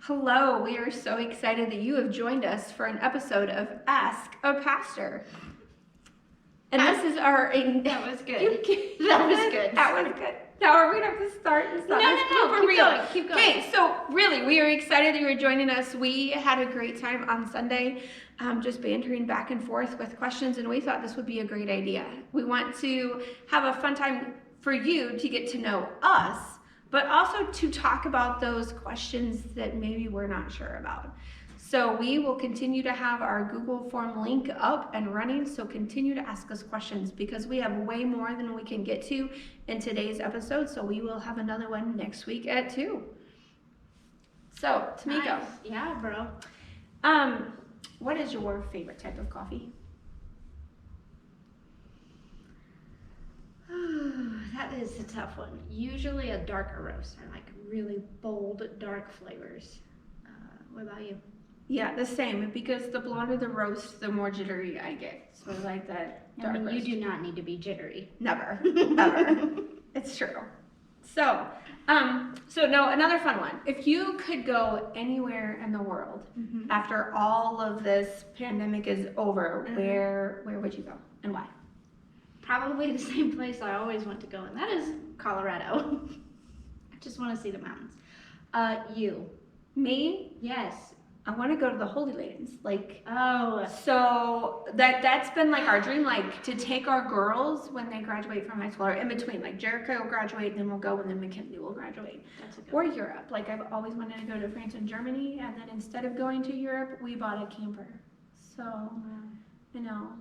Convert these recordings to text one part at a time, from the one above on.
Hello, we are so excited that you have joined us for an episode of Ask a Pastor. And this is our... That was good. That was good. Now are we going to have to start and stop? No, keep going. Okay, so really, we are excited that you are joining us. We had a great time on Sunday, just bantering back and forth with questions, and we thought this would be a great idea. We want to have a fun time for you to get to know us, but also to talk about those questions that maybe we're not sure about. So we will continue to have our Google form link up and running, so continue to ask us questions because we have way more than we can get to in today's episode, so we will have another one next week at 2. So, Tamiko. Nice. Yeah, bro. What is your favorite type of coffee? That is a tough one. Usually a darker roast. I like really bold, dark flavors. What about you? Yeah, the same, because the blonder the roast, the more jittery I get. So I like that dark roast. You do not need to be jittery. Never, ever. It's true. So no, another fun one. If you could go anywhere in the world after all of this pandemic is over, where would you go and why? Probably the same place I always want to go, and that is Colorado. I just want to see the mountains. You? Me? Yes. I want to go to the Holy Lands. Oh. So that's been like our dream, like to take our girls when they graduate from high school, or in between, like Jericho will graduate, then we'll go, and then McKinley will graduate. That's a good Or Europe. Like I've always wanted to go to France and Germany, and then instead of going to Europe, we bought a camper. So I know.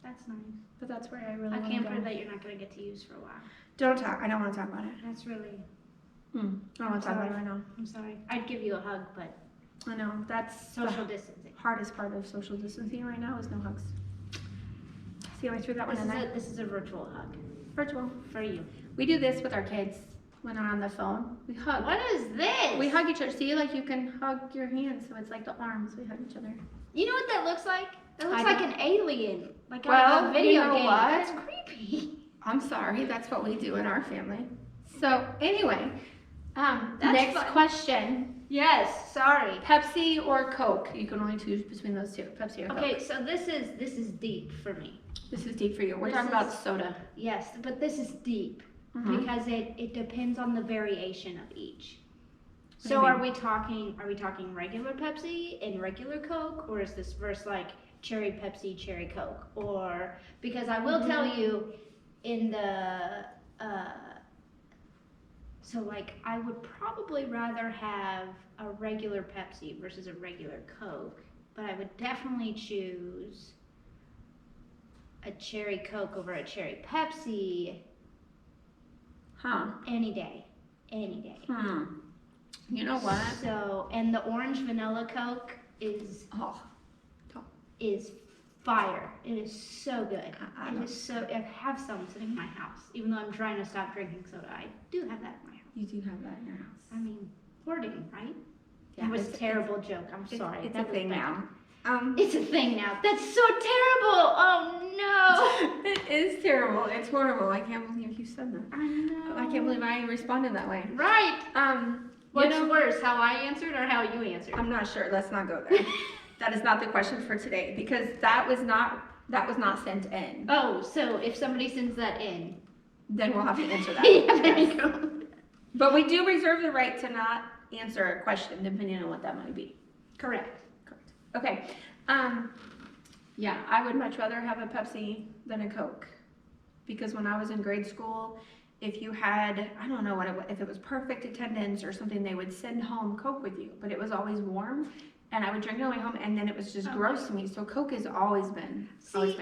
That's nice. But that's where I really A want to camper go. that you're not going to get to use for a while. I don't want to talk about it. That's really... I don't want to talk about it right now. I'm sorry. I'd give you a hug, but... I know, that's social distancing. Hardest part of social distancing right now is no hugs. See how I threw that one in there? This is a virtual hug. Virtual. For you. We do this with our kids when they're on the phone. We hug. What is this? We hug each other. See, like you can hug your hands, so it's like the arms. We hug each other. You know what that looks like? That looks like an alien. Like a video you know game. What? That's creepy. I'm sorry. That's what we do in our family. So anyway, That's next fun. question. Yes, sorry. Pepsi or Coke? You can only choose between those two. Pepsi or Coke. Okay, so this is deep for me. This is deep for you. We're talking about soda. Yes, but this is deep because it depends on the variation of each. So are we talking regular Pepsi and regular Coke, or is this verse like cherry Pepsi, cherry Coke? Or because I will tell you in the so like I would probably rather have a regular Pepsi versus a regular Coke, but I would definitely choose a cherry Coke over a cherry Pepsi. Any day. You know what? So, and the orange vanilla Coke is fire. It is so good. I have some sitting in my house, even though I'm trying to stop drinking soda. I do have that in my house. You do have that in your house. I mean, hoarding, right? Yeah, it was a terrible joke. I'm sorry. It's a thing now. It's a thing now. That's so terrible. Oh no. It is terrible. It's horrible. I can't believe you said that. I know. I can't believe I responded that way. Right. What's you know, worse, how I answered or how you answered? I'm not sure. Let's not go there. That is not the question for today because that was not sent in. Oh, so if somebody sends that in, then we'll have to answer that. Yeah, there you go. But we do reserve the right to not answer a question depending on what that might be. Correct. Okay. Yeah, I would much rather have a Pepsi than a Coke because when I was in grade school, if you had, I don't know if it was perfect attendance or something, they would send home Coke with you, but it was always warm. And I would drink it on the way home, and then it was just gross to me. So Coke has always been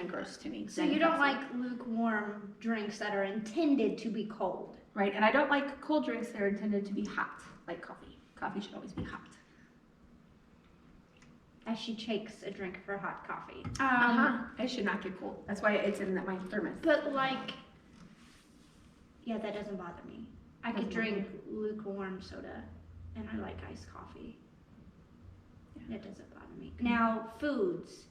gross to me. So you don't like lukewarm drinks that are intended to be cold, right? And I don't like cold drinks that are intended to be hot, like coffee. Coffee should always be hot. As she shakes a drink for hot coffee. It should not get cold. That's why it's in my thermos. But yeah, that doesn't bother me. I could drink lukewarm soda, and I like iced coffee. It doesn't bother me. Now, foods.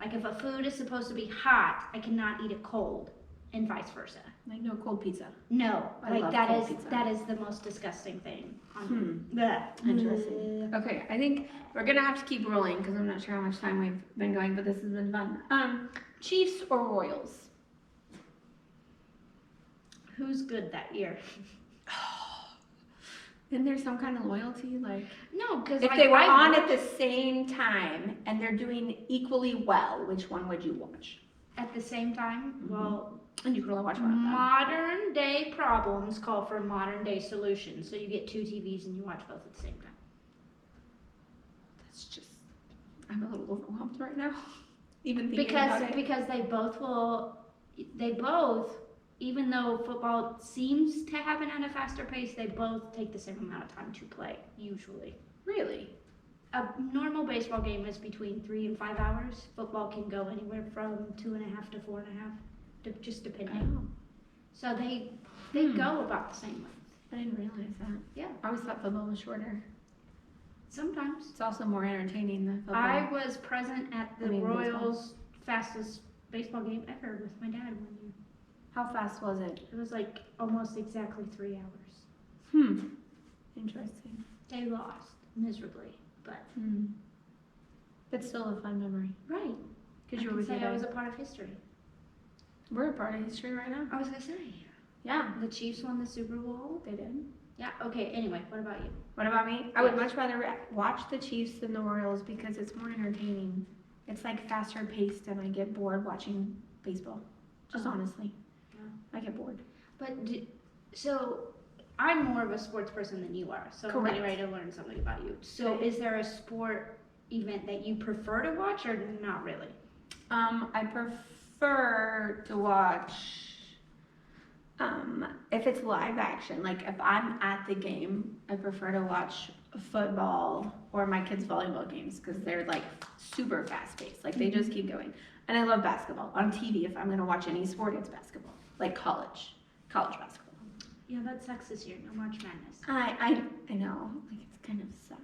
Like if a food is supposed to be hot, I cannot eat it cold. and vice versa. Like no cold pizza. No, I like love that cold is pizza. that is the most disgusting thing. Blech. Interesting. Okay, I think we're gonna have to keep rolling because I'm not sure how much time we've been going, but this has been fun. Chiefs or Royals? Who's good that year? Isn't there some kind of loyalty? Like, No, because if they were on at the same time and they're doing equally well, which one would you watch? at the same time, well, And you could only watch one of them. modern day problems call for modern day solutions. So you get 2 TVs and you watch both at the same time. That's just, I'm a little overwhelmed right now. Even thinking about it. Because they both, even though football seems to happen at a faster pace, they both take the same amount of time to play, usually. Really? A normal baseball game is between 3 and 5 hours. Football can go anywhere from 2.5 to 4.5, just depending. Oh, So they go about the same length. I didn't realize that. Yeah. I always thought football was shorter. Sometimes. It's also more entertaining than football. I was present at the baseball. Royals' fastest baseball game ever with my dad one year. How fast was it? It was like almost exactly 3 hours. Interesting. They lost miserably, but That's still a fun memory. right. Because you I were can with say your I was dad. a part of history. We're a part of history right now. I was gonna say Yeah, the Chiefs won the Super Bowl. they did. Yeah. Okay. Anyway, what about you? What about me? I would much rather watch the Chiefs than the Royals because it's more entertaining. It's like faster paced and I get bored watching baseball. Just honestly. Yeah. I get bored. But so I'm more of a sports person than you are. So I'm Correct. getting ready to learn something about you. So is there a sport event that you prefer to watch or not really? I prefer to watch if it's live action. Like if I'm at the game, I prefer to watch football or my kids' volleyball games because they're like super fast paced. Like they just keep going. And I love basketball. On TV, if I'm gonna watch any sport, it's basketball. Like college basketball. Yeah, that sucks this year. No March Madness. I know. Like it's kind of sad.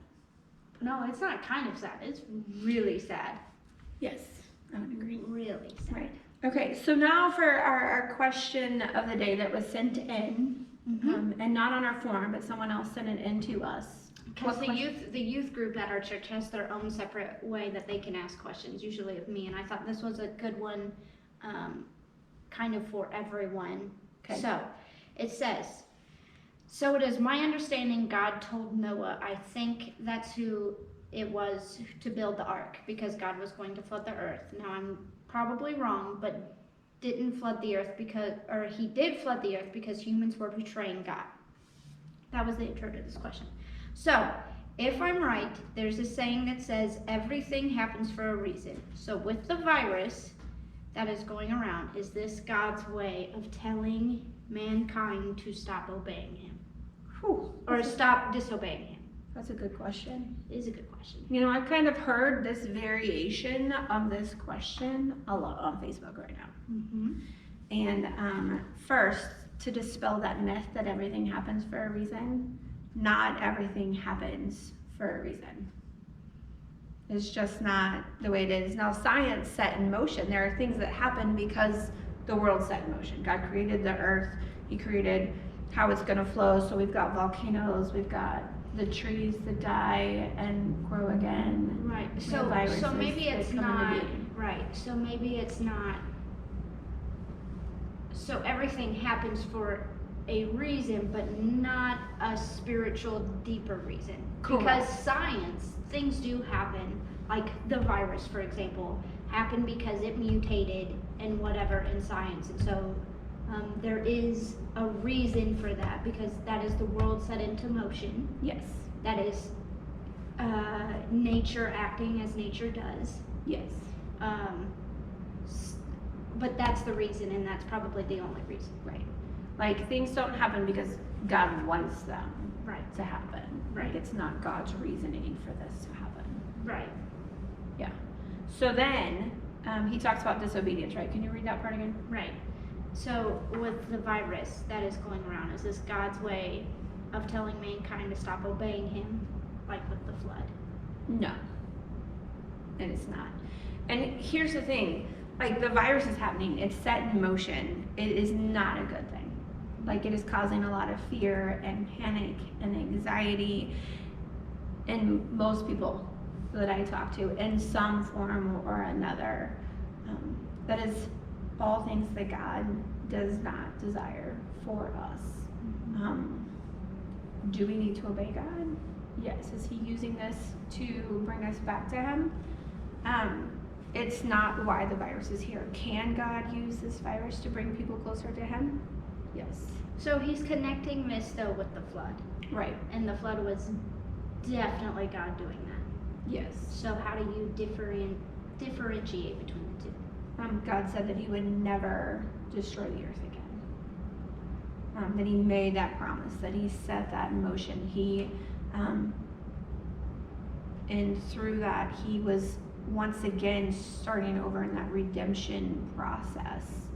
No, it's not kind of sad. It's really sad. Yes, I would agree. Really sad. Right. Okay, so now for our question of the day that was sent in, and not on our form, but someone else sent it in to us. Because What the youth group at our church has their own separate way that they can ask questions, usually of me, and I thought this was a good one, kind of for everyone. Okay. So, it says, so it is my understanding God told Noah, I think that's who it was, to build the ark, because God was going to flood the earth. Now I'm probably wrong, but didn't flood the earth he did flood the earth because humans were betraying God. That was the intro to this question. So, if I'm right, there's a saying that says everything happens for a reason. So with the virus that is going around, is this God's way of telling mankind to stop obeying him? Whew, Or stop disobeying him? that's a good question. It is a good question. You know, I've kind of heard this variation of this question a lot on Facebook right now. And first, to dispel that myth that everything happens for a reason, not everything happens for a reason. It's just not the way it is. Now, science set in motion. There are things that happen because the world's set in motion. God created the earth. He created how it's going to flow. So we've got volcanoes. We've got the trees that die and grow again. Right. We have So viruses maybe that it's come into not being. right. So maybe it's not. So everything happens for a reason, but not a spiritual, deeper reason. Correct. Because science, things do happen. Like the virus, for example, happened because it mutated and whatever in science, and so there is a reason for that, because that is the world set into motion. Yes. That is nature acting as nature does. Yes. But that's the reason, and that's probably the only reason. Right. Like things don't happen because God wants them Right. to happen. Right. Like it's not God's reasoning for this to happen. Right. Yeah. So then he talks about disobedience, right? Can you read that part again? Right. So with the virus that is going around, is this God's way of telling mankind to stop obeying him, like with the flood? No. And it's not. And here's the thing. like the virus is happening, it's set in motion, it is not a good thing. Like it is causing a lot of fear and panic and anxiety in most people that I talk to in some form or another. That is all things that God does not desire for us. Do we need to obey God? Yes. Is he using this to bring us back to him? It's not why the virus is here. Can God use this virus to bring people closer to him? Yes. So he's connecting this though with the flood. Right. And the flood was definitely God doing that. Yes. So how do you differentiate between the two? God said that he would never destroy the earth again. That he made that promise, that he set that in motion. And through that, he was once again starting over in that redemption process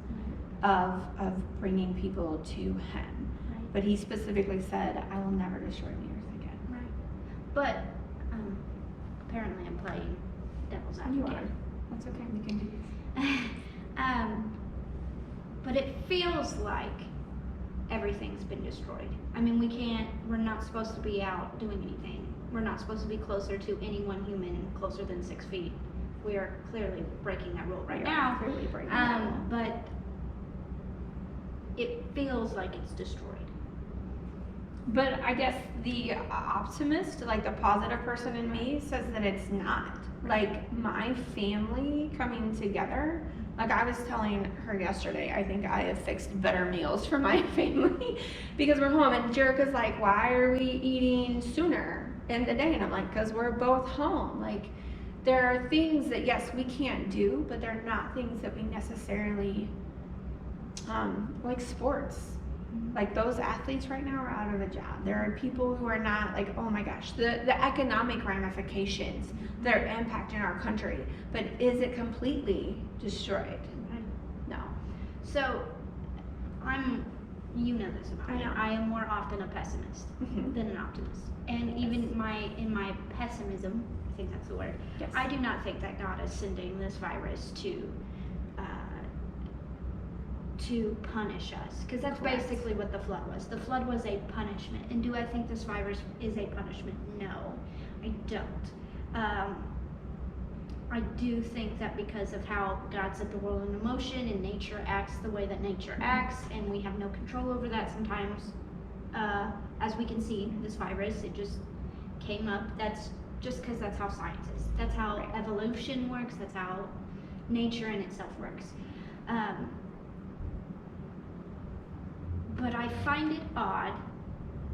of bringing people to him. Right. But he specifically said, I will never destroy the earth again. Right. But apparently I'm playing devil's advocate. You are. That's okay. We can do this. But it feels like everything's been destroyed. I mean, we're not supposed to be out doing anything. We're not supposed to be closer to any one human closer than 6 feet. We are clearly breaking that rule right now. Clearly breaking that rule. But it feels like it's destroyed. But I guess the optimist, like the positive person in me, says that it's not. Like my family coming together, like I was telling her yesterday, I think I have fixed better meals for my family because we're home. And Jerica's like, why are we eating sooner in the day? And I'm like, because we're both home. Like there are things that, yes, we can't do, but they're not things that we necessarily, like sports. Like those athletes right now are out of a job. There are people who are not, like, oh my gosh, the economic ramifications that are impacting our country. But is it completely destroyed? No. So you know this about me. I am more often a pessimist than an optimist. And even in my pessimism, I think that's the word, yes. I do not think that God is sending this virus to punish us, because that's Correct. basically what the flood was. The flood was a punishment. And do I think this virus is a punishment? No, I don't. I do think that because of how God set the world in motion and nature acts the way that nature acts, and we have no control over that sometimes, as we can see, this virus, it just came up. That's just because that's how science is. That's how evolution works. That's how nature in itself works. But I find it odd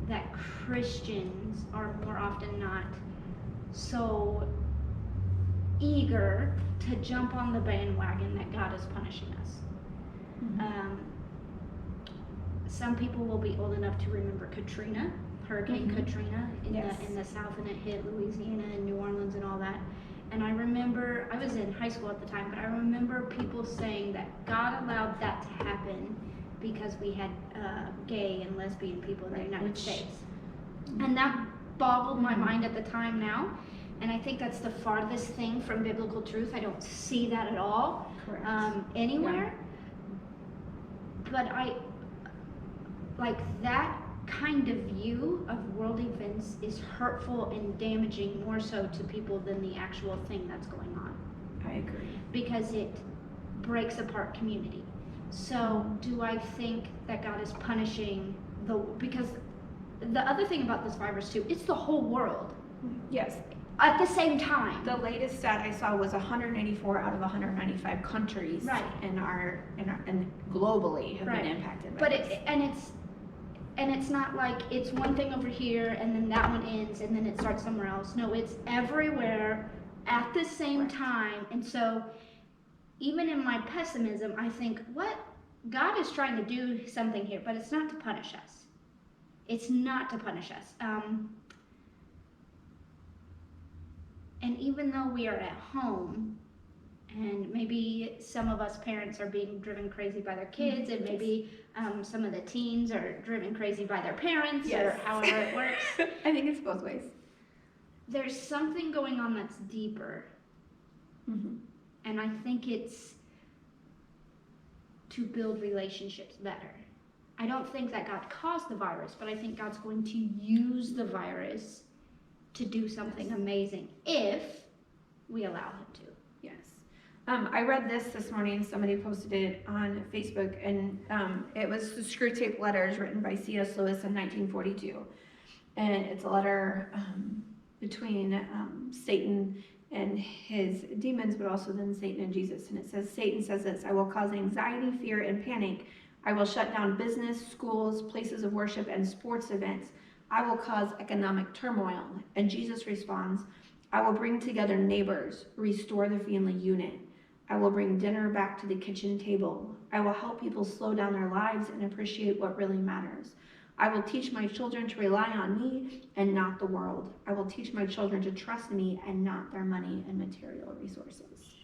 that Christians are more often not so eager to jump on the bandwagon that God is punishing us. Some people will be old enough to remember Katrina, Hurricane Katrina in the South, and it hit Louisiana and New Orleans and all that. And I remember, I was in high school at the time, but I remember people saying that God allowed that to happen because we had gay and lesbian people in the United States. And that boggled my mind at the time now. And I think that's the farthest thing from biblical truth. I don't see that at all anywhere. Yeah. But like that kind of view of world events is hurtful and damaging more so to people than the actual thing that's going on. I agree. Because it breaks apart community. So do I think that God is punishing because the other thing about this virus too, it's the whole world. Yes. At the same time. The latest stat I saw was 184 out of 195 countries and globally have been impacted by this. It's not like it's one thing over here and then that one ends and then it starts somewhere else. No, it's everywhere at the same time. And so even in my pessimism, I think, what? God is trying to do something here, but it's not to punish us. It's not to punish us. And even though we are at home, and maybe some of us parents are being driven crazy by their kids, and maybe some of the teens are driven crazy by their parents, or however it works. I think it's both ways. There's something going on that's deeper. And I think it's to build relationships better. I don't think that God caused the virus, but I think God's going to use the virus to do something amazing if we allow him to. Yes. I read this morning. Somebody posted it on Facebook, and it was the Screw Tape Letters written by C.S. Lewis in 1942. And it's a letter between Satan and his demons, but also then Satan and Jesus. And it says, Satan says this: I will cause anxiety, fear, and panic. I will shut down business, schools, places of worship, and sports events. I will cause economic turmoil. And Jesus responds, I will bring together neighbors, restore the family unit. I will bring dinner back to the kitchen table. I will help people slow down their lives and appreciate what really matters. I will teach my children to rely on me and not the world. I will teach my children to trust me and not their money and material resources.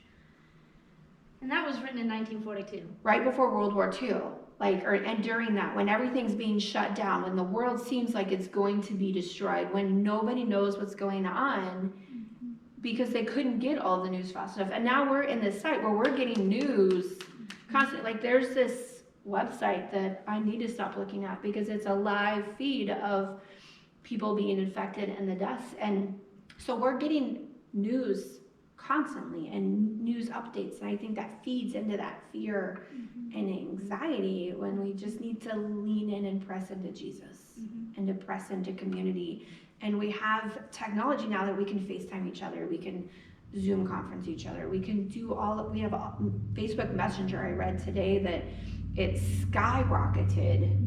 And that was written in 1942. Right before World War II. And during that, when everything's being shut down, when the world seems like it's going to be destroyed, when nobody knows what's going on, because they couldn't get all the news fast enough. And now we're in this site where we're getting news constantly. Like, there's this website that I need to stop looking at because it's a live feed of people being infected and the deaths. And so we're getting news constantly and news updates. And I think that feeds into that fear and anxiety when we just need to lean in and press into Jesus and to press into community. And we have technology now that we can FaceTime each other. We can Zoom conference each other. We can do we have a Facebook Messenger. I read today that it's skyrocketed.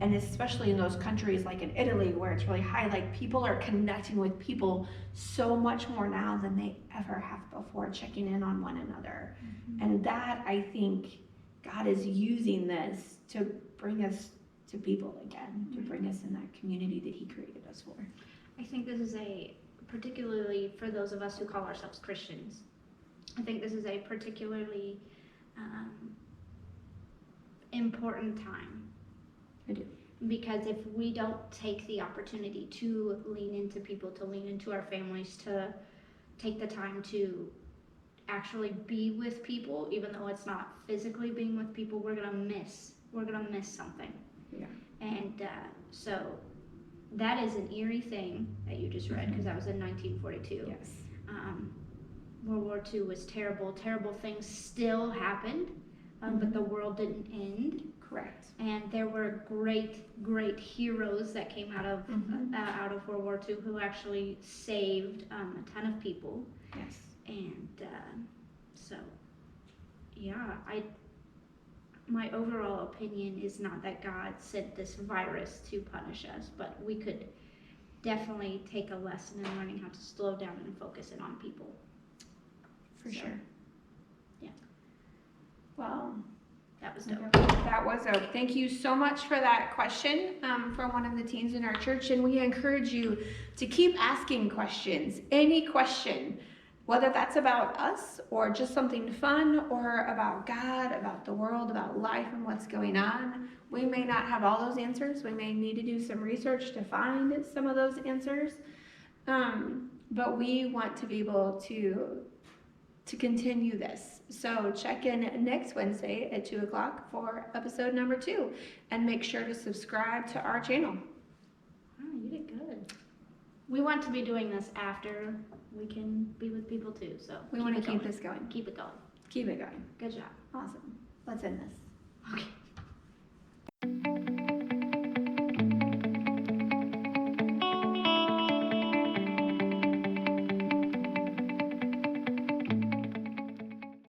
And especially in those countries like in Italy where it's really high, like people are connecting with people so much more now than they ever have before, checking in on one another. And that, I think, God is using this to bring us to people again, to bring us in that community that he created us for. I think this is particularly for those of us who call ourselves Christians, I think this is a particularly important time. I do. Because if we don't take the opportunity to lean into people, to lean into our families, to take the time to actually be with people, even though it's not physically being with people, we're gonna miss something. Yeah. And so that is an eerie thing that you just read, because that was in 1942. Yes. World War II was terrible. Terrible things still happened, but the world didn't end. Correct. And there were great heroes that came out of World War II who actually saved a ton of people. Yes. And so, yeah, my overall opinion is not that God sent this virus to punish us, but we could definitely take a lesson in learning how to slow down and focus in on people. For sure. Yeah. Well, that was dope. That was dope. Thank you so much for that question from one of the teens in our church. And we encourage you to keep asking questions. Any question, whether that's about us or just something fun or about God, about the world, about life and what's going on. We may not have all those answers. We may need to do some research to find some of those answers. But we want to be able to continue this. So check in next Wednesday at 2 o'clock for episode number 2. And make sure to subscribe to our channel. Oh, you did good. We want to be doing this after we can be with people too. So we want to keep this going. Keep it going. Keep it going. Good job. Awesome. Let's end this. Okay.